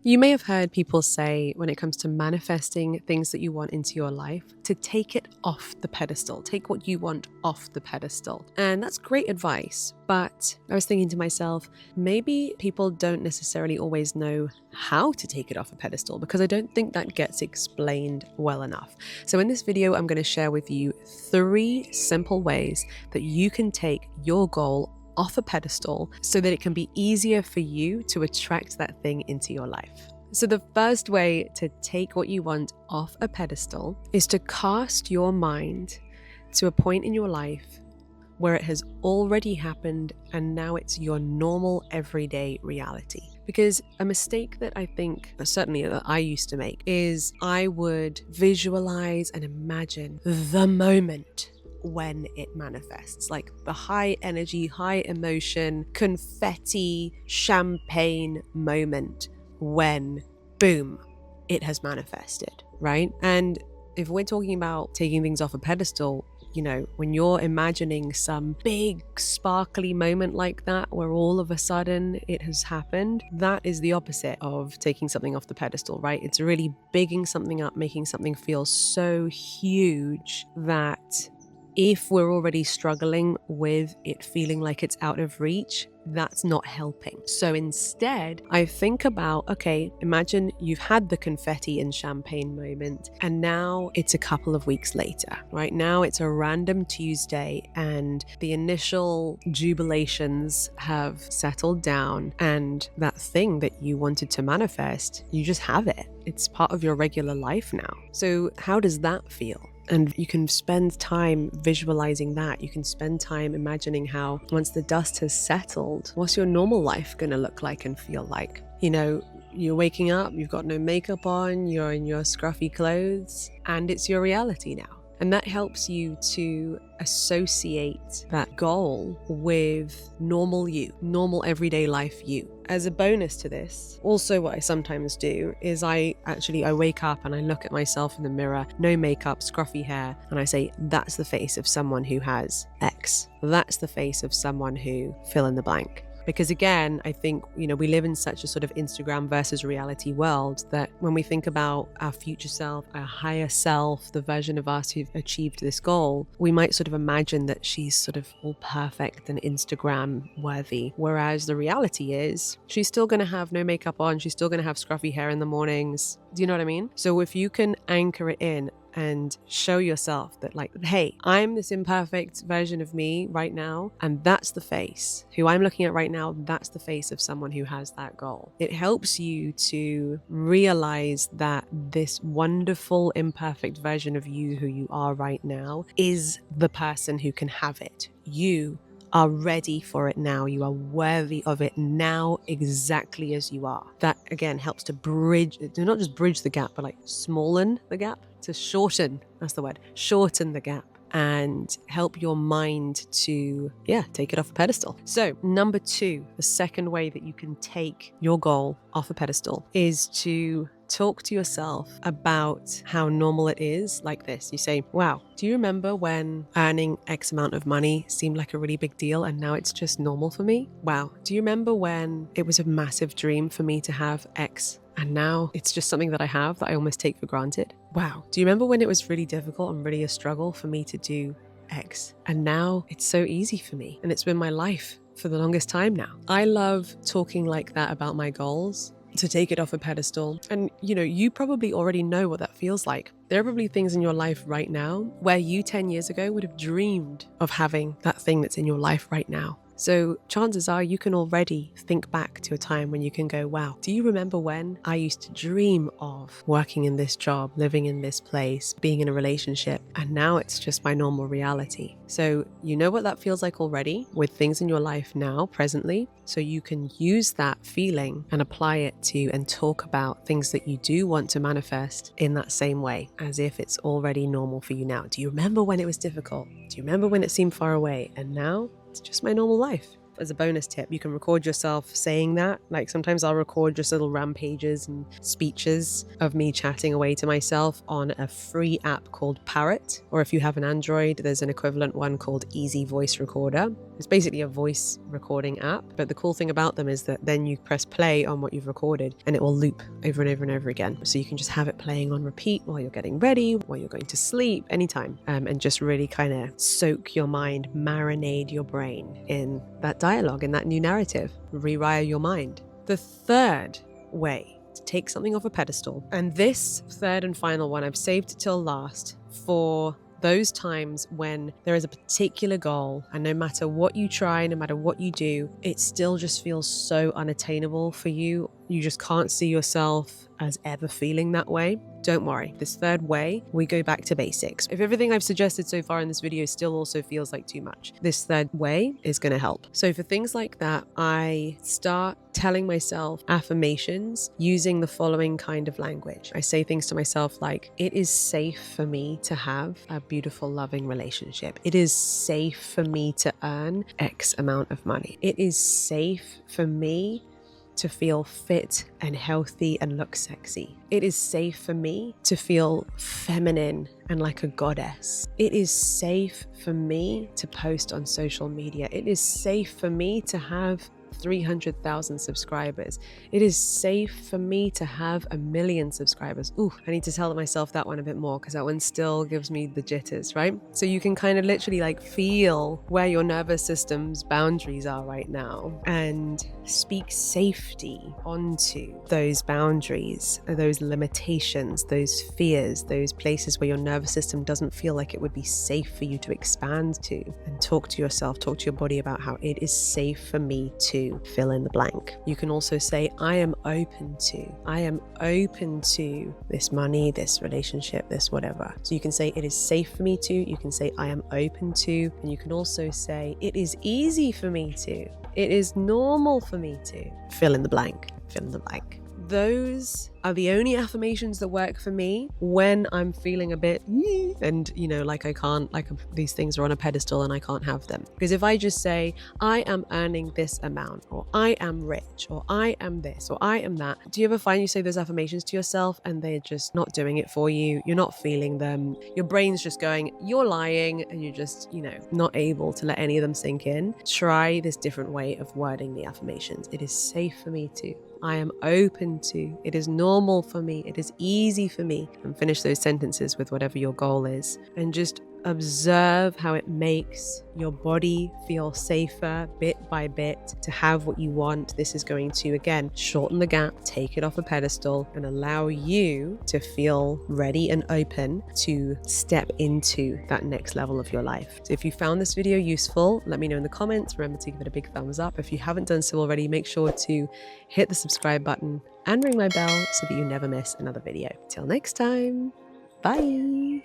You may have heard people say when it comes to manifesting things that you want into your life to take it off the pedestal, take what you want off the pedestal. And that's great advice. But I was thinking to myself, maybe people don't necessarily always know how to take it off a pedestal because I don't think that gets explained well enough. So in this video, I'm going to share with you 3 simple ways that you can take your goal off a pedestal so that it can be easier for you to attract that thing into your life. So the first way to take what you want off a pedestal is to cast your mind to a point in your life where it has already happened and now it's your normal everyday reality. Because a mistake that I think, certainly that I used to make, is I would visualize and imagine the moment when it manifests, like the high energy, high emotion, confetti, champagne moment when, boom, it has manifested, right? And if we're talking about taking things off a pedestal, you know, when you're imagining some big sparkly moment like that where all of a sudden it has happened, that is the opposite of taking something off the pedestal, right? It's really bigging something up, making something feel so huge that if we're already struggling with it feeling like it's out of reach, that's not helping. So instead, I think about, okay, imagine you've had the confetti and champagne moment and now it's a couple of weeks later, right? Now it's a random Tuesday and the initial jubilations have settled down and that thing that you wanted to manifest, you just have it. It's part of your regular life now. So how does that feel? And you can spend time visualizing that. You can spend time imagining how once the dust has settled, what's your normal life going to look like and feel like? You know, you're waking up, you've got no makeup on, you're in your scruffy clothes, and it's your reality now. And that helps you to associate that goal with normal you, normal everyday life you. As a bonus to this, also what I sometimes do is I wake up and I look at myself in the mirror, no makeup, scruffy hair, and I say, that's the face of someone who has X. That's the face of someone who fill in the blank. Because again, I think, you know, we live in such a sort of Instagram versus reality world that when we think about our future self, our higher self, the version of us who've achieved this goal, we might sort of imagine that she's sort of all perfect and Instagram worthy. Whereas the reality is she's still going to have no makeup on. She's still going to have scruffy hair in the mornings. Do you know what I mean? So if you can anchor it in and show yourself that, like, hey, I'm this imperfect version of me right now, and that's the face. Who I'm looking at right now, that's the face of someone who has that goal. It helps you to realize that this wonderful, imperfect version of you who you are right now is the person who can have it. You are ready for it now. You are worthy of it now, exactly as you are. That again helps to bridge, not just bridge the gap, but like smollen the gap, to shorten, that's the word, shorten the gap and help your mind to, take it off a pedestal. So number 2, the second way that you can take your goal off a pedestal is to talk to yourself about how normal it is like this. You say, wow, do you remember when earning X amount of money seemed like a really big deal and now it's just normal for me? Wow, do you remember when it was a massive dream for me to have X and now it's just something that I have that I almost take for granted? Wow, do you remember when it was really difficult and really a struggle for me to do X and now it's so easy for me and it's been my life for the longest time now? I love talking like that about my goals, to take it off a pedestal. And you know, you probably already know what that feels like. There are probably things in your life right now where you 10 years ago would have dreamed of having that thing that's in your life right now. So chances are you can already think back to a time when you can go, wow, do you remember when I used to dream of working in this job, living in this place, being in a relationship, and now it's just my normal reality. So you know what that feels like already with things in your life now, presently. So you can use that feeling and apply it to and talk about things that you do want to manifest in that same way, as if it's already normal for you now. Do you remember when it was difficult? Do you remember when it seemed far away? And now it's just my normal life. as a bonus tip, you can record yourself saying that. Like sometimes I'll record just little rampages and speeches of me chatting away to myself on a free app called Parrot. Or if you have an Android, there's an equivalent one called Easy Voice Recorder. It's basically a voice recording app. But the cool thing about them is that then you press play on what you've recorded and it will loop over and over and over again. So you can just have it playing on repeat while you're getting ready, while you're going to sleep, anytime. And just really kind of soak your mind, marinate your brain in that dialogue, in that new narrative, rewire your mind. The third way to take something off a pedestal, and this third and final one I've saved till last for those times when there is a particular goal, and no matter what you try, no matter what you do, it still just feels so unattainable for you. You just can't see yourself as ever feeling that way. Don't worry, this third way, we go back to basics. If everything I've suggested so far in this video still also feels like too much, this third way is going to help. So for things like that, I start telling myself affirmations using the following kind of language. I say things to myself like, it is safe for me to have a beautiful, loving relationship. It is safe for me to earn X amount of money. It is safe for me to feel fit and healthy and look sexy. It is safe for me to feel feminine and like a goddess. It is safe for me to post on social media. It is safe for me to have 300,000 subscribers. It is safe for me to have 1 million subscribers. Ooh, I need to tell myself that one a bit more because that one still gives me the jitters, right? So you can kind of literally like feel where your nervous system's boundaries are right now and speak safety onto those boundaries, those limitations, those fears, those places where your nervous system doesn't feel like it would be safe for you to expand to, and talk to yourself, talk to your body about how it is safe for me to fill in the blank. You can also say, I am open to this money, this relationship, this whatever. So you can say it is safe for me to, you can say I am open to, and you can also say it is easy for me to, it is normal for me to, fill in the blank. Those are the only affirmations that work for me when I'm feeling a bit and like I can't, like these things are on a pedestal and I can't have them. Because if I just say I am earning this amount, or I am rich, or I am this, or I am that, do you ever find you say those affirmations to yourself and they're just not doing it for you? You're not feeling them. Your brain's just going, you're lying, and you're just not able to let any of them sink in. Try this different way of wording the affirmations. It is safe for me to, I am open to, it is normal for me, it is easy for me, and finish those sentences with whatever your goal is. And just observe how it makes your body feel safer bit by bit to have what you want. This is going to, again, shorten the gap, take it off a pedestal, and allow you to feel ready and open to step into that next level of your life. So if you found this video useful, let me know in the comments. Remember to give it a big thumbs up. If you haven't done so already, make sure to hit the subscribe button and ring my bell so that you never miss another video. Till next time, bye.